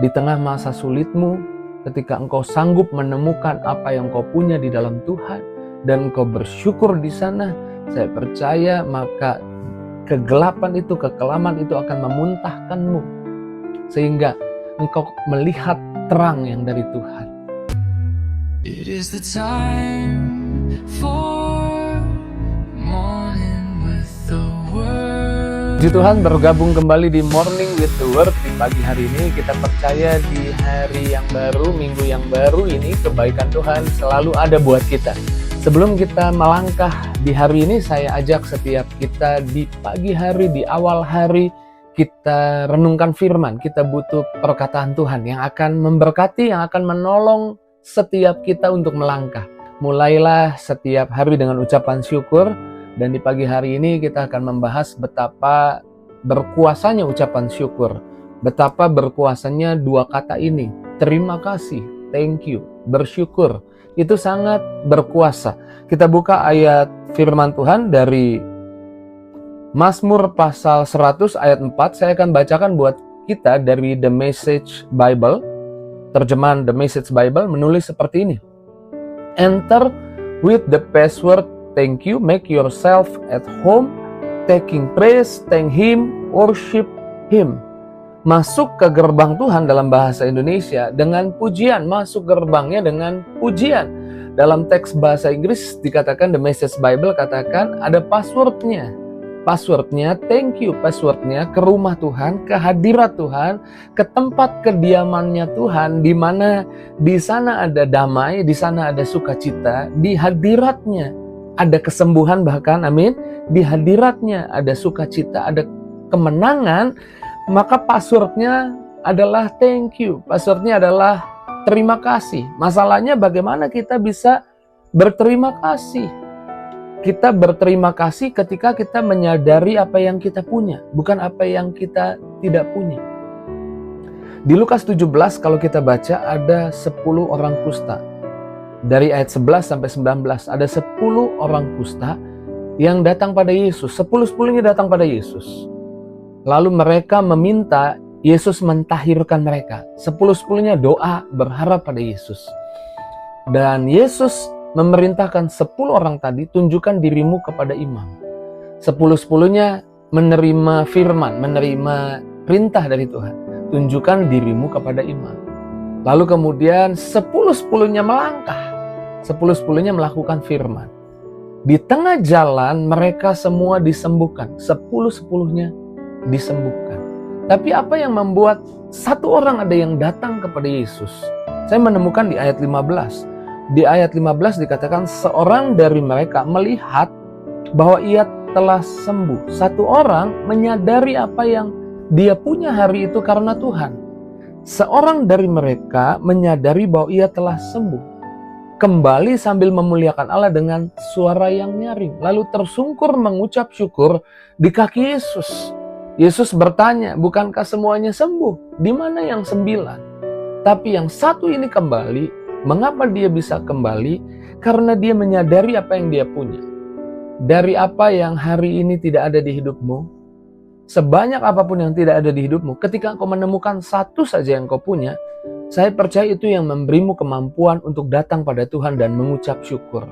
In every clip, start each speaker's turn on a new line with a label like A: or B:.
A: Di tengah masa sulitmu, ketika engkau sanggup menemukan apa yang kau punya di dalam Tuhan, dan engkau bersyukur di sana, saya percaya maka kegelapan itu, kekelaman itu akan memuntahkanmu, sehingga engkau melihat terang yang dari Tuhan.
B: It is the time for morning with the word.
A: Puji Tuhan, bergabung kembali di Morning with the Word. Di pagi hari ini kita percaya di hari yang baru, minggu yang baru ini, kebaikan Tuhan selalu ada buat kita. Sebelum kita melangkah di hari ini, saya ajak setiap kita di pagi hari, di awal hari, kita renungkan firman. Kita butuh perkataan Tuhan yang akan memberkati, yang akan menolong setiap kita untuk melangkah. Mulailah setiap hari dengan ucapan syukur. Dan di pagi hari ini kita akan membahas betapa berkuasanya ucapan syukur. Betapa berkuasanya dua kata ini. Terima kasih, thank you, bersyukur. Itu sangat berkuasa. Kita buka ayat firman Tuhan dari Mazmur pasal 100 ayat 4. Saya akan bacakan buat kita dari The Message Bible. Terjemahan The Message Bible menulis seperti ini. Enter with the password thank you, make yourself at home, taking praise, thank Him, worship Him. Masuk ke gerbang Tuhan dalam bahasa Indonesia dengan pujian, masuk gerbangnya dengan pujian. Dalam teks bahasa Inggris dikatakan, The Message Bible katakan ada passwordnya. Passwordnya thank you, passwordnya ke rumah Tuhan, ke hadirat Tuhan, ke tempat kediamannya Tuhan, di mana di sana ada damai, di sana ada sukacita, di hadiratnya ada kesembuhan bahkan, amin. Di hadiratnya ada sukacita, ada kemenangan. Maka passwordnya adalah thank you. Passwordnya adalah terima kasih. Masalahnya bagaimana kita bisa berterima kasih? Kita berterima kasih ketika kita menyadari apa yang kita punya, bukan apa yang kita tidak punya. Di Lukas 17 kalau kita baca ada 10 orang kusta. Dari ayat 11 sampai 19 ada 10 orang kusta yang datang pada Yesus. 10-10-nya datang pada Yesus. Lalu mereka meminta Yesus mentahirkan mereka. 10-10-nya doa berharap pada Yesus. Dan Yesus memerintahkan 10 orang tadi, tunjukkan dirimu kepada imam. 10-10-nya menerima firman, menerima perintah dari Tuhan. Tunjukkan dirimu kepada imam. Lalu kemudian 10-10-nya melangkah. 10-10-nya melakukan firman. Di tengah jalan mereka semua disembuhkan. 10-10-nya disembuhkan. Tapi apa yang membuat satu orang ada yang datang kepada Yesus? Saya menemukan di ayat 15. Di ayat 15 dikatakan seorang dari mereka melihat bahwa ia telah sembuh. Satu orang menyadari apa yang dia punya hari itu karena Tuhan. Seorang dari mereka menyadari bahwa ia telah sembuh. Kembali sambil memuliakan Allah dengan suara yang nyaring. Lalu tersungkur mengucap syukur di kaki Yesus. Yesus bertanya, bukankah semuanya sembuh? Di mana yang 9? Tapi yang satu ini kembali. Mengapa dia bisa kembali? Karena dia menyadari apa yang dia punya. Dari apa yang hari ini tidak ada di hidupmu, sebanyak apapun yang tidak ada di hidupmu, ketika engkau menemukan satu saja yang kau punya, saya percaya itu yang memberimu kemampuan untuk datang pada Tuhan dan mengucap syukur.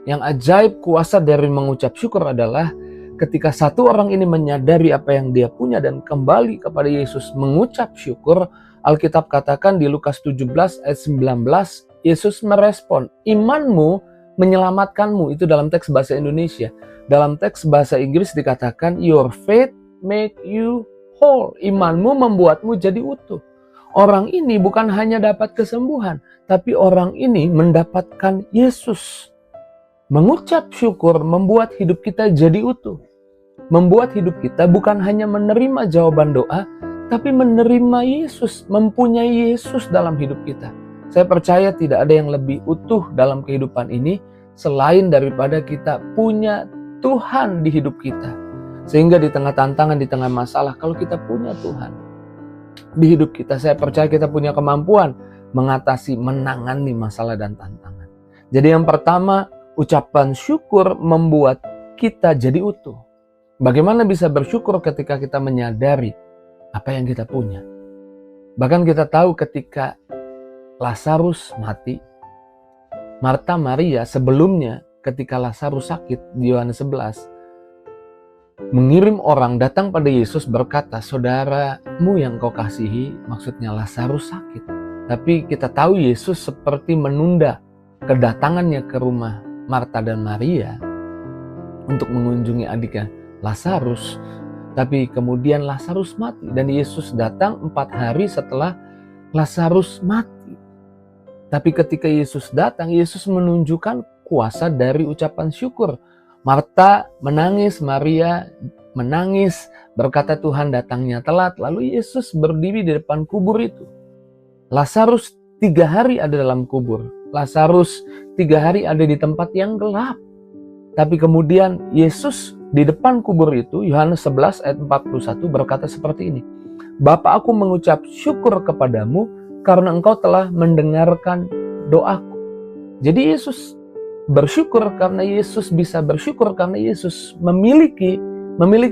A: Yang ajaib kuasa dari mengucap syukur adalah ketika satu orang ini menyadari apa yang dia punya dan kembali kepada Yesus mengucap syukur, Alkitab katakan di Lukas 17 ayat 19, Yesus merespon, imanmu menyelamatkanmu. Itu dalam teks bahasa Indonesia. Dalam teks bahasa Inggris dikatakan, your faith make you whole. Imanmu membuatmu jadi utuh. Orang ini bukan hanya dapat kesembuhan, tapi orang ini mendapatkan Yesus. Mengucap syukur membuat hidup kita jadi utuh. Membuat hidup kita bukan hanya menerima jawaban doa, tapi menerima Yesus, mempunyai Yesus dalam hidup kita. Saya percaya tidak ada yang lebih utuh dalam kehidupan ini selain daripada kita punya Tuhan di hidup kita. Sehingga di tengah tantangan, di tengah masalah, kalau kita punya Tuhan di hidup kita, saya percaya kita punya kemampuan mengatasi, menangani masalah dan tantangan. Jadi yang pertama, ucapan syukur membuat kita jadi utuh. Bagaimana bisa bersyukur ketika kita menyadari apa yang kita punya? Bahkan kita tahu ketika Lazarus mati, Marta Maria sebelumnya ketika Lazarus sakit di Yohanes 11 mengirim orang datang pada Yesus berkata, saudaramu yang kau kasihi, maksudnya Lazarus sakit. Tapi kita tahu Yesus seperti menunda kedatangannya ke rumah Marta dan Maria untuk mengunjungi adiknya Lazarus. Tapi kemudian Lazarus mati dan Yesus datang 4 hari setelah Lazarus mati. Tapi ketika Yesus datang, Yesus menunjukkan kuasa dari ucapan syukur. Marta menangis, Maria menangis, berkata Tuhan datangnya telat. Lalu Yesus berdiri di depan kubur itu. Lazarus 3 hari ada dalam kubur. Lazarus 3 hari ada di tempat yang gelap. Tapi kemudian Yesus di depan kubur itu, Yohanes 11 ayat 41 berkata seperti ini. Bapa, aku mengucap syukur kepadamu karena engkau telah mendengarkan doaku. Jadi Yesus bersyukur karena Yesus bisa bersyukur karena Yesus memiliki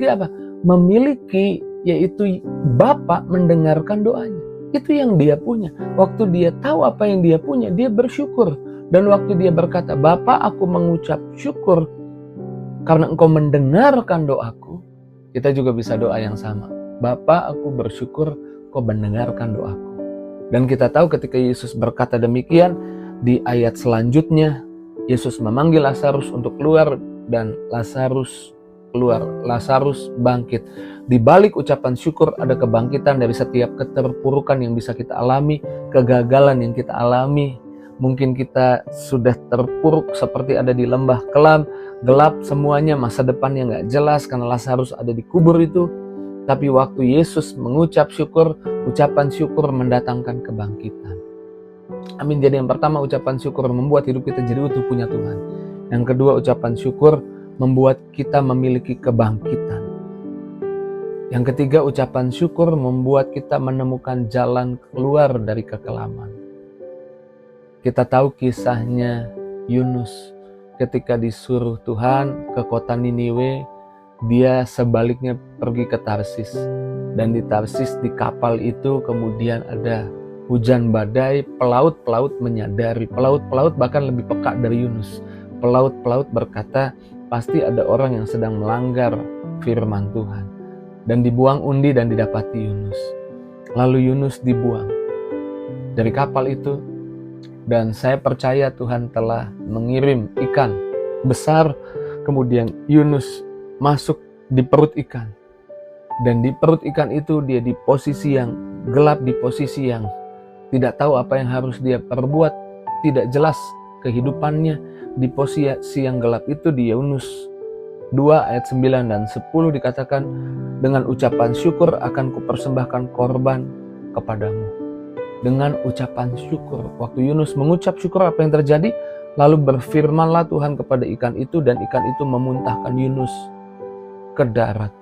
A: apa? Memiliki, yaitu Bapa mendengarkan doanya. Itu yang dia punya. Waktu dia tahu apa yang dia punya, dia bersyukur. Dan waktu dia berkata, Bapa, aku mengucap syukur karena engkau mendengarkan doaku, kita juga bisa doa yang sama. Bapa, aku bersyukur kau mendengarkan doaku. Dan kita tahu ketika Yesus berkata demikian, di ayat selanjutnya, Yesus memanggil Lazarus untuk keluar dan Lazarus keluar. Lazarus bangkit. Di balik ucapan syukur ada kebangkitan dari setiap keterpurukan yang bisa kita alami, kegagalan yang kita alami. Mungkin kita sudah terpuruk seperti ada di lembah kelam, gelap semuanya, masa depannya gak jelas karena Lazarus ada di kubur itu. Tapi waktu Yesus mengucap syukur, ucapan syukur mendatangkan kebangkitan. Amin. Jadi yang pertama, ucapan syukur membuat hidup kita jadi utuh punya Tuhan. Yang kedua, ucapan syukur membuat kita memiliki kebangkitan. Yang ketiga, ucapan syukur membuat kita menemukan jalan keluar dari kekelaman. Kita tahu kisahnya Yunus ketika disuruh Tuhan ke kota Niniwe, dia sebaliknya pergi ke Tarsis. Dan di Tarsis, di kapal itu kemudian ada hujan badai, pelaut-pelaut menyadari, pelaut-pelaut bahkan lebih peka dari Yunus. Pelaut-pelaut berkata, pasti ada orang yang sedang melanggar firman Tuhan. Dan dibuang undi dan didapati Yunus. Lalu Yunus dibuang dari kapal itu. Dan saya percaya Tuhan telah mengirim ikan besar. Kemudian Yunus masuk di perut ikan. Dan di perut ikan itu dia di posisi yang gelap, di posisi yang tidak tahu apa yang harus dia perbuat, tidak jelas kehidupannya. Di posisi yang gelap itu di Yunus 2 ayat 9 dan 10 dikatakan, dengan ucapan syukur akan kupersembahkan korban kepadamu. Dengan ucapan syukur. Waktu Yunus mengucap syukur, apa yang terjadi? Lalu berfirmanlah Tuhan kepada ikan itu, dan ikan itu memuntahkan Yunus ke darat.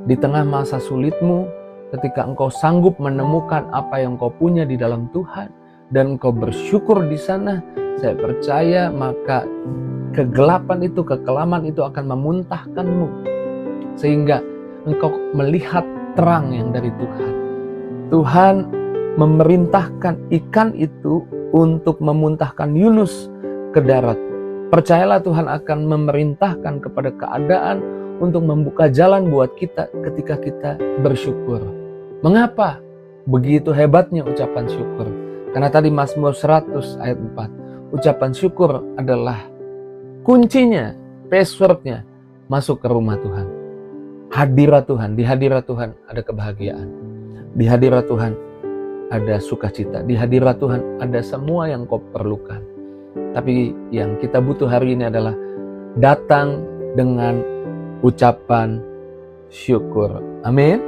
A: Di tengah masa sulitmu, ketika engkau sanggup menemukan apa yang kau punya di dalam Tuhan, dan engkau bersyukur di sana, saya percaya maka kegelapan itu, kekelaman itu akan memuntahkanmu. Sehingga engkau melihat terang yang dari Tuhan. Tuhan memerintahkan ikan itu untuk memuntahkan Yunus ke darat. Percayalah Tuhan akan memerintahkan kepada keadaan untuk membuka jalan buat kita ketika kita bersyukur. Mengapa? Begitu hebatnya ucapan syukur. Karena tadi Mazmur 100 ayat 4. Ucapan syukur adalah kuncinya, passwordnya masuk ke rumah Tuhan. Hadirat Tuhan, di hadirat Tuhan ada kebahagiaan. Di hadirat Tuhan ada sukacita. Di hadirat Tuhan ada semua yang kau perlukan. Tapi yang kita butuh hari ini adalah datang dengan ucapan syukur. Amin.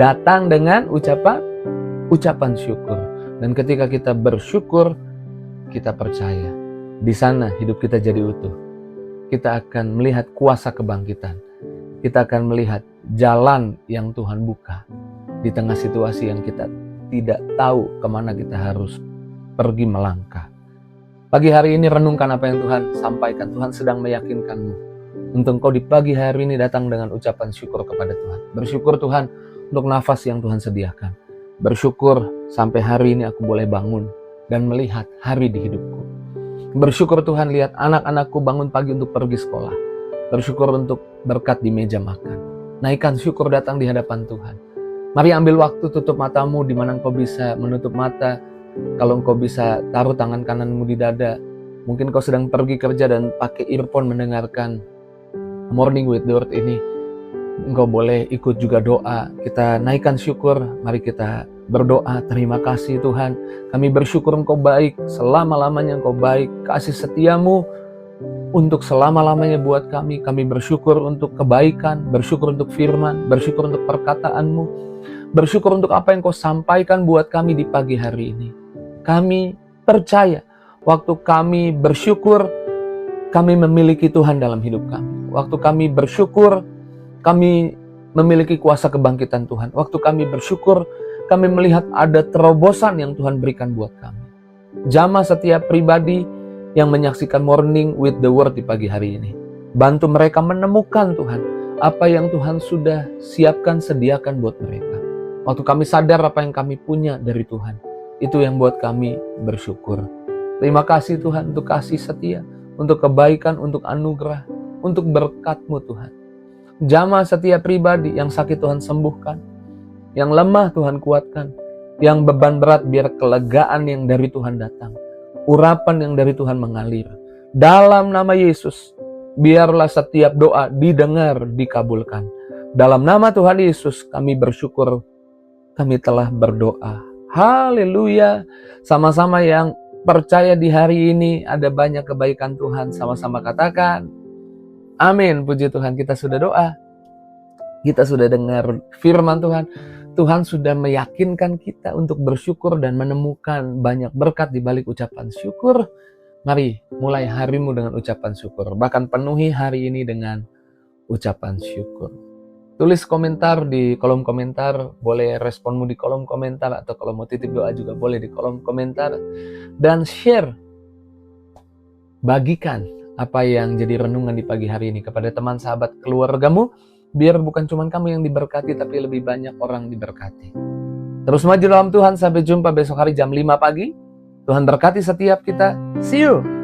A: Datang dengan ucapan syukur. Dan ketika kita bersyukur, kita percaya di sana hidup kita jadi utuh. Kita akan melihat kuasa kebangkitan. Kita akan melihat jalan yang Tuhan buka di tengah situasi yang kita tidak tahu kemana kita harus pergi melangkah. Pagi hari ini renungkan apa yang Tuhan sampaikan. Tuhan sedang meyakinkanmu untuk engkau di pagi hari ini datang dengan ucapan syukur kepada Tuhan. Bersyukur Tuhan untuk nafas yang Tuhan sediakan. Bersyukur sampai hari ini aku boleh bangun dan melihat hari di hidupku. Bersyukur Tuhan lihat anak-anakku bangun pagi untuk pergi sekolah. Bersyukur untuk berkat di meja makan. Naikkan syukur datang di hadapan Tuhan. Mari ambil waktu, tutup matamu di mana engkau bisa menutup mata. Kalau engkau bisa taruh tangan kananmu di dada. Mungkin kau sedang pergi kerja dan pakai earphone mendengarkan Morning with the Word ini. Engkau boleh ikut juga doa. Kita naikkan syukur. Mari kita berdoa. Terima kasih Tuhan. Kami bersyukur Engkau baik. Selama-lamanya Engkau baik. Kasih setiamu untuk selama-lamanya buat kami. Kami bersyukur untuk kebaikan. Bersyukur untuk firman. Bersyukur untuk perkataanmu. Bersyukur untuk apa yang Kau sampaikan buat kami di pagi hari ini. Kami percaya waktu kami bersyukur, kami memiliki Tuhan dalam hidup kami. Waktu kami bersyukur, kami memiliki kuasa kebangkitan Tuhan. Waktu kami bersyukur, kami melihat ada terobosan yang Tuhan berikan buat kami. Jamah setiap pribadi yang menyaksikan Morning with the Word di pagi hari ini. Bantu mereka menemukan Tuhan, apa yang Tuhan sudah siapkan, sediakan buat mereka. Waktu kami sadar apa yang kami punya dari Tuhan, itu yang buat kami bersyukur. Terima kasih Tuhan untuk kasih setia, untuk kebaikan, untuk anugerah, untuk berkat-Mu Tuhan. Jamah setiap pribadi yang sakit Tuhan sembuhkan, yang lemah Tuhan kuatkan, yang beban berat biar kelegaan yang dari Tuhan datang, urapan yang dari Tuhan mengalir. Dalam nama Yesus, biarlah setiap doa didengar, dikabulkan. Dalam nama Tuhan Yesus kami bersyukur, kami telah berdoa. Haleluya. Sama-sama yang percaya di hari ini ada banyak kebaikan Tuhan, sama-sama katakan amin. Puji Tuhan, kita sudah doa. Kita sudah dengar firman Tuhan. Tuhan sudah meyakinkan kita untuk bersyukur dan menemukan banyak berkat di balik ucapan syukur. Mari mulai harimu dengan ucapan syukur. Bahkan penuhi hari ini dengan ucapan syukur. Tulis komentar di kolom komentar. Boleh responmu di kolom komentar. Atau kalau mau titip doa juga boleh di kolom komentar. Dan share. Bagikan apa yang jadi renungan di pagi hari ini kepada teman, sahabat, keluargamu, biar bukan cuma kamu yang diberkati, tapi lebih banyak orang diberkati. Terus maju dalam Tuhan, sampai jumpa besok hari jam 5 pagi. Tuhan berkati setiap kita. See you!